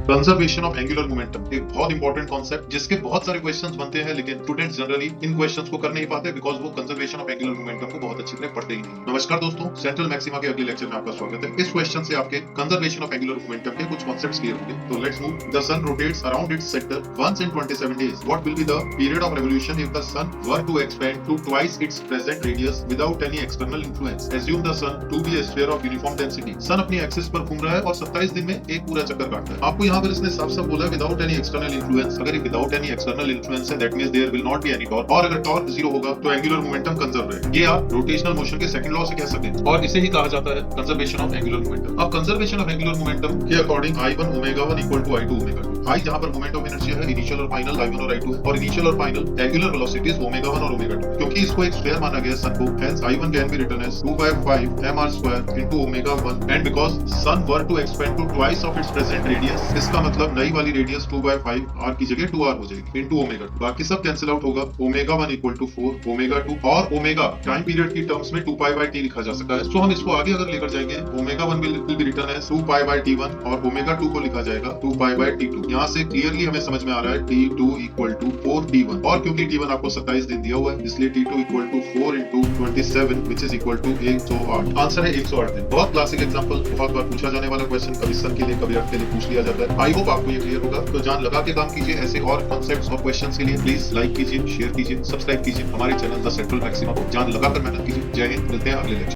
Conservation of angular momentum एक बहुत important concept जिसके बहुत सारे क्वेश्चंस बनते हैं, लेकिन स्टूडेंट्स जनरली इन क्वेश्चंस को कर नहीं पाते बिकॉज वो कंजर्वेशन ऑफ एंगुलर मोमेंटम को बहुत अच्छी तरह पढ़ते ही नहीं। नमस्कार दोस्तों, सेंट्रल मैक्सिमा के अगले लेक्चर में आपका स्वागत है। इस क्वेश्चन से आपके कंजर्वेशन ऑफ एंगुलर मोमेंटम के कुछ कॉन्सेप्ट्स क्लियर होंगे। तो let's move. The sun rotates around its centre once in 27 days. What will be the period of revolution if the sun were to expand to twice its present radius without any external influence? Assume the sun to be a sphere of uniform density. सन अपनी axis पर घूम रहा है और 27 दिन में एक पूरा चक्कर काटता है। आपको यहाँ पर इसने साफ-साफ बोला विदाउट एनी एक्सटर्नल इन्फ्लुएंस। अगर ये विदाउट एनी एक्सटर्नल इन्फ्लुएंस है, that means there will not be any torque, और अगर टॉर्क जीरो होगा तो एंगुलर मोमेंटम कंजर्व रहेगा। ये आप रोटेशनल मोशन के सेकंड लॉ से कह सकते हैं और इसे ही कहा जाता है कंजर्वेशन ऑफ एंगुलर मोमेंटम। अब कंजर्वेशन ऑफ एंगुलर मोमेंटम के according I1 omega 1 equal to I2 omega 2। I जहां पर मोमेंट ऑफ इनर्शिया है, इनिशियल और फाइनल I1 और I2, और इनिशियल और फाइनल एंगुलर वेलोसिटीज ओमेगा 1 और ओमेगा 2। क्योंकि इसको एक स्फीयर माना गया सन को, hence I1 can be written as 2/5 mr² into omega 1, and because sun were to expand to twice of its present radius, इसका मतलब नई वाली रेडियस 2/5 r की जगह 2r हो जाएगी इनटू ओमेगा 2। बाकी सब कैंसिल आउट होगा। ओमेगा 1 इक्वल टू 4 ओमेगा 2, और ओमेगा टाइम पीरियड की टर्म्स में 2π/t लिखा जा सकता है। सो हम इसको आगे अगर लेकर जाएंगे, omega 1 will be written as 2π/t1 और ओमेगा 2 को लिखा जाएगा 2π/t2। यहाँ से क्लियरली हमें समझ में आ रहा है t2 इक्वल टू 4t1, और क्योंकि t1 आपको 27 दिन दिया हुआ है इसलिए t2 equal to 4 into 27 which is equal to 108। Answer है 108 दिन। बहुत क्लासिक एग्जांपल, बहुत बार पूछा जाने वाला क्वेश्चन, कभी सन के लिए कभी अर्थ के लिए पूछ लिया जाता है। आई होप आपको ये क्लियर होगा। तो जान लगा के काम कीजिए। ऐसे और कॉन्सेप्ट्स और क्वेश्चंस के लिए प्लीज लाइक कीजिए, शेयर कीजिए, सब्सक्राइब कीजिए हमारे चैनल द सेंट्रल मैक्सिमा को। जान लगाकर मेहनत कीजिए। जय हिंद, मिलते हैं अगले लेक्चर।